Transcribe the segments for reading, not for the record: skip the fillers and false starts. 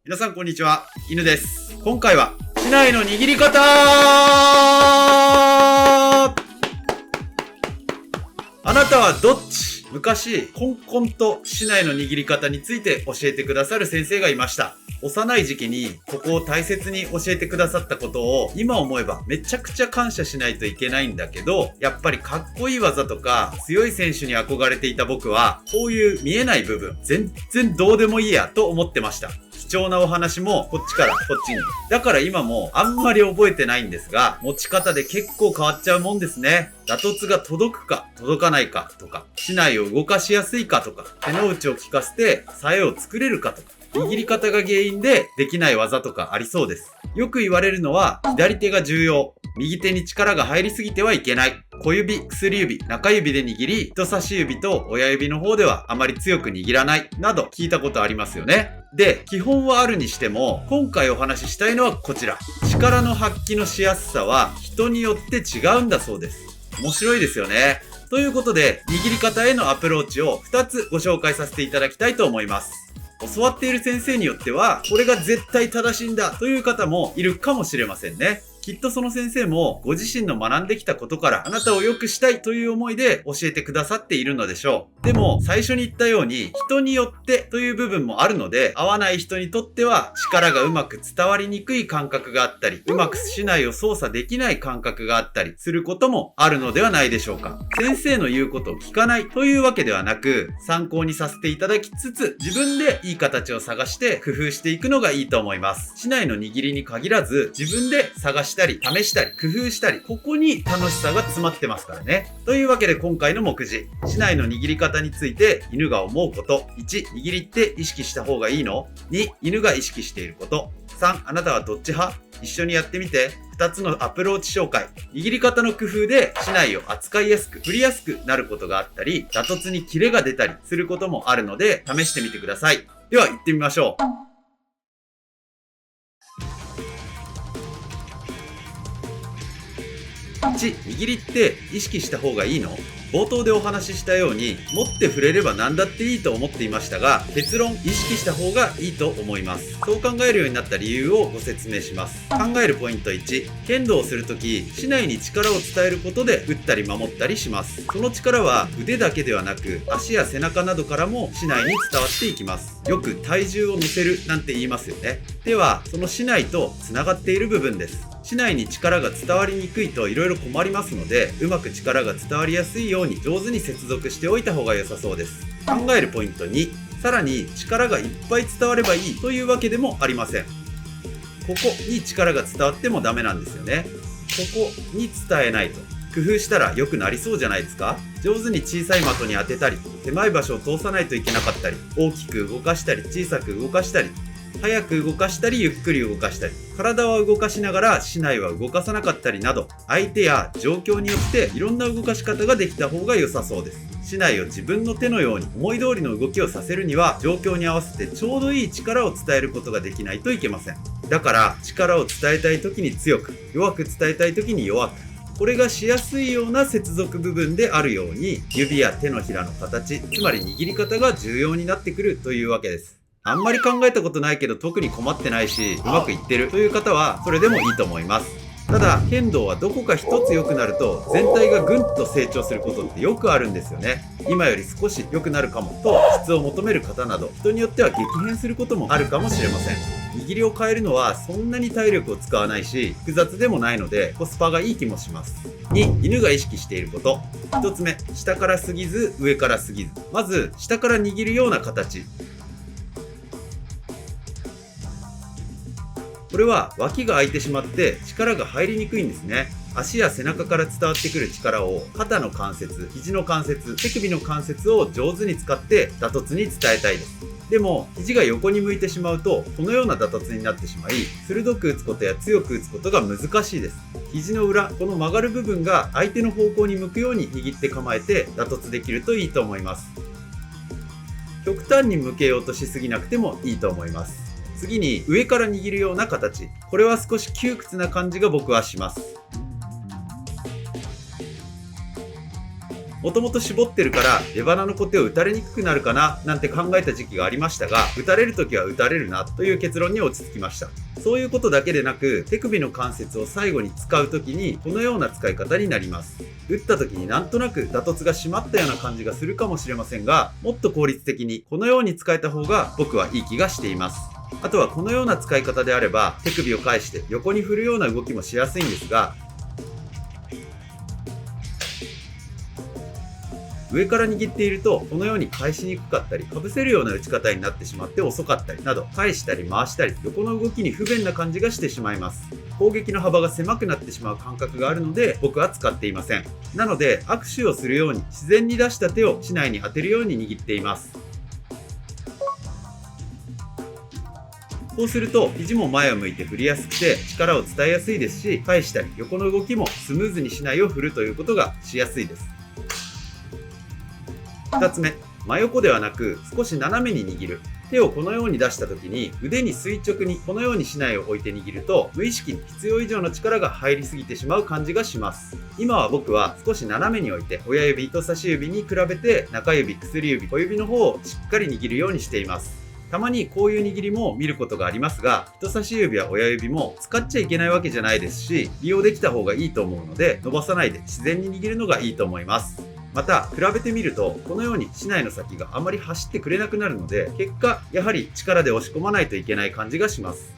皆さんこんにちは、犬です。今回は竹刀の握り方。あなたはどっち？昔コンコンと竹刀の握り方について教えてくださる先生がいました。幼い時期にここを大切に教えてくださったことを今思えばめちゃくちゃ感謝しないといけないんだけど、やっぱりかっこいい技とか強い選手に憧れていた僕はこういう見えない部分全然どうでもいいやと思ってました。貴重なお話もこっちからこっちに。だから今もあんまり覚えてないんですが、持ち方で結構変わっちゃうもんですね。打突が届くか届かないかとか、竹刀を動かしやすいかとか、手の内を効かせて鞘を作れるかとか、握り方が原因でできない技とかありそうです。よく言われるのは左手が重要。右手に力が入りすぎてはいけない。小指、薬指、中指で握り、人差し指と親指の方ではあまり強く握らない。など聞いたことありますよね。で、基本はあるにしても、今回お話ししたいのはこちら。力の発揮のしやすさは人によって違うんだそうです。面白いですよね。ということで、握り方へのアプローチを2つご紹介させていただきたいと思います。教わっている先生によっては、これが絶対正しいんだという方もいるかもしれませんね。きっとその先生もご自身の学んできたことからあなたを良くしたいという思いで教えてくださっているのでしょう。でも最初に言ったように人によってという部分もあるので、合わない人にとっては力がうまく伝わりにくい感覚があったり、うまく竹刀を操作できない感覚があったりすることもあるのではないでしょうか。先生の言うことを聞かないというわけではなく、参考にさせていただきつつ自分でいい形を探して工夫していくのがいいと思います。竹刀の握りに限らず自分で探したり試したり工夫したり、ここに楽しさが詰まってますからね。というわけで今回の目次、竹刀の握り方について犬が思うこと。1、握りって意識した方がいいの？ 2、犬が意識していること。3、あなたはどっち派？一緒にやってみて。2つのアプローチ紹介。握り方の工夫で竹刀を扱いやすく振りやすくなることがあったり、打突にキレが出たりすることもあるので試してみてください。では行ってみましょう。1、握りって意識した方がいいの？冒頭でお話ししたように、持って触れれば何だっていいと思っていましたが、結論、意識した方がいいと思います。そう考えるようになった理由をご説明します。考えるポイント1、剣道をするとき、竹刀に力を伝えることで打ったり守ったりします。その力は腕だけではなく、足や背中などからも竹刀に伝わっていきます。よく体重を乗せるなんて言いますよね。では、その竹刀と繋がっている部分です。竹刀に力が伝わりにくいと色々困りますので、うまく力が伝わりやすいように上手に接続しておいた方が良さそうです。考えるポイント2、さらに力がいっぱい伝わればいいというわけでもありません。ここに力が伝わってもダメなんですよね。ここに伝えないと。工夫したら良くなりそうじゃないですか？上手に小さい的に当てたり、狭い場所を通さないといけなかったり、大きく動かしたり小さく動かしたり、早く動かしたりゆっくり動かしたり、体は動かしながら竹刀は動かさなかったりなど、相手や状況によっていろんな動かし方ができた方が良さそうです。竹刀を自分の手のように思い通りの動きをさせるには、状況に合わせてちょうどいい力を伝えることができないといけません。だから力を伝えたい時に強く、弱く伝えたい時に弱く、これがしやすいような接続部分であるように、指や手のひらの形、つまり握り方が重要になってくるというわけです。あんまり考えたことないけど特に困ってないし、うまくいってるという方はそれでもいいと思います。ただ、剣道はどこか一つ良くなると全体がぐんと成長することってよくあるんですよね。今より少し良くなるかもと質を求める方など、人によっては激変することもあるかもしれません。握りを変えるのはそんなに体力を使わないし、複雑でもないのでコスパがいい気もします。2、犬が意識していること。1つ目、下から過ぎず上から過ぎず。まず下から握るような形。これは脇が空いてしまって力が入りにくいんですね。足や背中から伝わってくる力を肩の関節、肘の関節、手首の関節を上手に使って打突に伝えたいです。でも肘が横に向いてしまうとこのような打突になってしまい、鋭く打つことや強く打つことが難しいです。肘の裏、この曲がる部分が相手の方向に向くように握って構えて打突できるといいと思います。極端に向けようとしすぎなくてもいいと思います。次に上から握るような形。これは少し窮屈な感じが僕はします。もともと絞ってるから出鼻の小手を打たれにくくなるかななんて考えた時期がありましたが、打たれる時は打たれるなという結論に落ち着きました。そういうことだけでなく、手首の関節を最後に使う時にこのような使い方になります。打った時になんとなく打突が締まったような感じがするかもしれませんが、もっと効率的にこのように使えた方が僕はいい気がしています。あとはこのような使い方であれば手首を返して横に振るような動きもしやすいんですが、上から握っているとこのように返しにくかったり、かぶせるような打ち方になってしまって遅かったりなど、返したり回したり横の動きに不便な感じがしてしまいます。攻撃の幅が狭くなってしまう感覚があるので僕は使っていません。なので握手をするように自然に出した手を竹刀に当てるように握っています。こうすると肘も前を向いて振りやすくて力を伝えやすいですし、返したり横の動きもスムーズに竹刀を振るということがしやすいです。2つ目、真横ではなく少し斜めに握る。手をこのように出した時に腕に垂直にこのように竹刀を置いて握ると、無意識に必要以上の力が入りすぎてしまう感じがします。今は僕は少し斜めに置いて親指、人差し指に比べて中指、薬指、小指の方をしっかり握るようにしています。たまにこういう握りも見ることがありますが、人差し指や親指も使っちゃいけないわけじゃないですし、利用できた方がいいと思うので、伸ばさないで自然に握るのがいいと思います。また比べてみるとこのように竹刀の先があまり走ってくれなくなるので、結果やはり力で押し込まないといけない感じがします。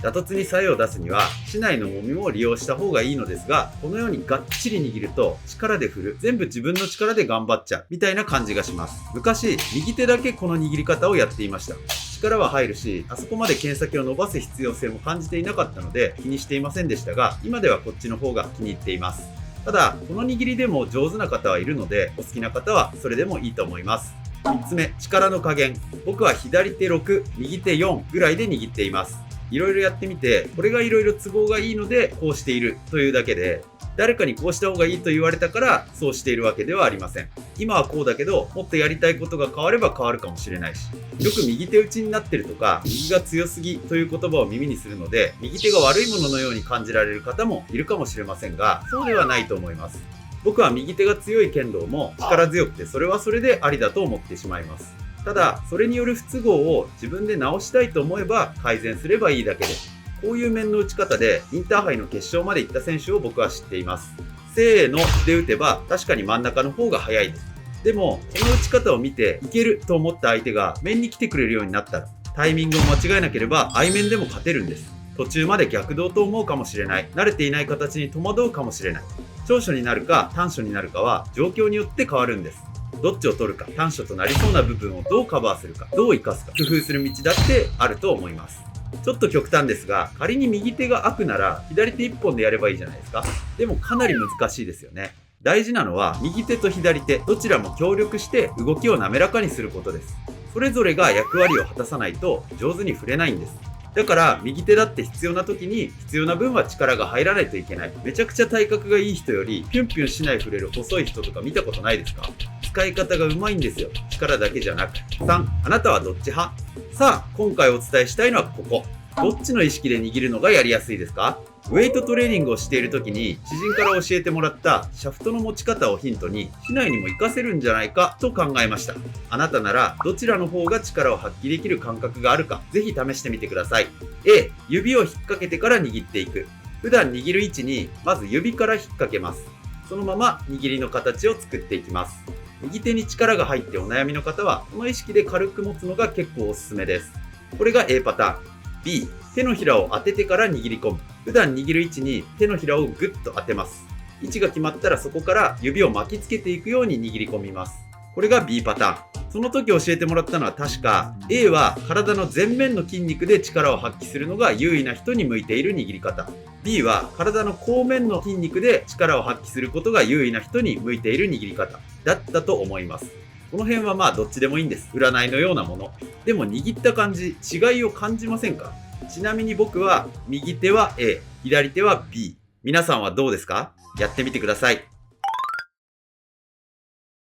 打突に作用を出すには竹刀の重みも利用した方がいいのですが、このようにがっちり握ると力で振る、全部自分の力で頑張っちゃうみたいな感じがします。昔右手だけこの握り方をやっていました。力は入るし、あそこまで剣先を伸ばす必要性も感じていなかったので気にしていませんでしたが、今ではこっちの方が気に入っています。ただこの握りでも上手な方はいるので、お好きな方はそれでもいいと思います。3つ目、力の加減。僕は左手6、右手4ぐらいで握っています。いろいろやってみて、これがいろいろ都合がいいのでこうしているというだけで、誰かにこうした方がいいと言われたからそうしているわけではありません。今はこうだけど、もっとやりたいことが変われば変わるかもしれないし、よく右手打ちになってるとか右が強すぎという言葉を耳にするので、右手が悪いもののように感じられる方もいるかもしれませんが、そうではないと思います。僕は右手が強い剣道も力強くて、それはそれでありだと思ってしまいます。ただそれによる不都合を自分で直したいと思えば改善すればいいだけで、こういう面の打ち方でインターハイの決勝まで行った選手を僕は知っています。せーので打てば確かに真ん中の方が速いです。でもこの打ち方を見ていけると思った相手が面に来てくれるようになったら、タイミングを間違えなければ相面でも勝てるんです。途中まで逆動と思うかもしれない、慣れていない形に戸惑うかもしれない。長所になるか短所になるかは状況によって変わるんです。どっちを取るか、短所となりそうな部分をどうカバーするか、どう生かすか、工夫する道だってあると思います。ちょっと極端ですが、仮に右手が悪なら左手1本でやればいいじゃないですか。でもかなり難しいですよね。大事なのは右手と左手どちらも協力して動きを滑らかにすることです。それぞれが役割を果たさないと上手に振れないんです。だから右手だって必要な時に必要な分は力が入らないといけない。めちゃくちゃ体格がいい人よりピュンピュンしない振れる細い人とか見たことないですか？使い方がうまいんですよ。力だけじゃなく。3、あなたはどっち派？さあ今回お伝えしたいのはここ。どっちの意識で握るのがやりやすいですか？ウェイトトレーニングをしている時に知人から教えてもらったシャフトの持ち方をヒントに竹刀にも活かせるんじゃないかと考えました。あなたならどちらの方が力を発揮できる感覚があるか、ぜひ試してみてください。A、指を引っ掛けてから握っていく。普段握る位置にまず指から引っ掛けます。そのまま握りの形を作っていきます。右手に力が入ってお悩みの方はこの意識で軽く持つのが結構おすすめです。これが A パターン。B、手のひらを当ててから握り込む。普段握る位置に手のひらをグッと当てます。位置が決まったらそこから指を巻きつけていくように握り込みます。これが B パターン。その時教えてもらったのは確か A は体の前面の筋肉で力を発揮するのが優位な人に向いている握り方。B は体の後面の筋肉で力を発揮することが優位な人に向いている握り方だったと思います。この辺はまあどっちでもいいんです。占いのようなもの。でも握った感じ、違いを感じませんか？ちなみに僕は右手は A、左手は B。皆さんはどうですか？やってみてください。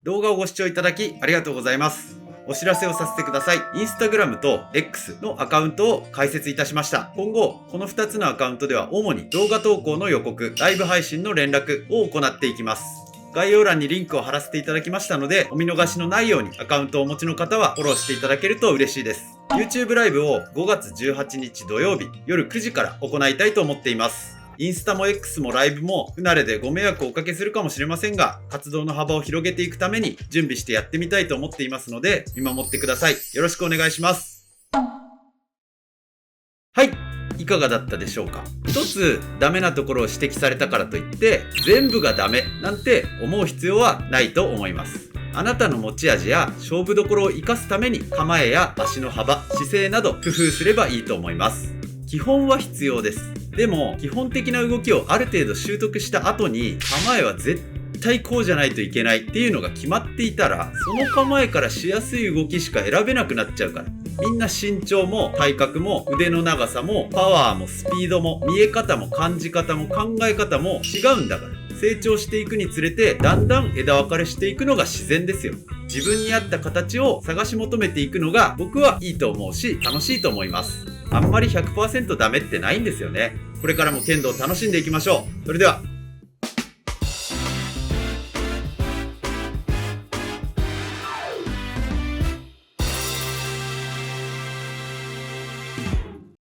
動画をご視聴いただきありがとうございます。お知らせをさせてください。インスタグラムと X のアカウントを開設いたしました。今後、この2つのアカウントでは主に動画投稿の予告、ライブ配信の連絡を行っていきます。概要欄にリンクを貼らせていただきましたので、お見逃しのないようにアカウントをお持ちの方はフォローしていただけると嬉しいです。YouTube ライブを5月18日土曜日夜9時から行いたいと思っています。インスタも X もライブも不慣れでご迷惑をおかけするかもしれませんが、活動の幅を広げていくために準備してやってみたいと思っていますので、見守ってください。よろしくお願いします。はい、いかがだったでしょうか。一つダメなところを指摘されたからといって全部がダメなんて思う必要はないと思います。あなたの持ち味や勝負どころを生かすために構えや足の幅、姿勢など工夫すればいいと思います。基本は必要です。でも基本的な動きをある程度習得した後に構えは絶対こうじゃないといけないっていうのが決まっていたら、その構えからしやすい動きしか選べなくなっちゃうから。みんな身長も体格も腕の長さもパワーもスピードも見え方も感じ方も考え方も違うんだから。成長していくにつれてだんだん枝分かれしていくのが自然ですよ。自分に合った形を探し求めていくのが僕はいいと思うし楽しいと思います。あんまり 100% ダメってないんですよね。これからも剣道を楽しんでいきましょう。それでは。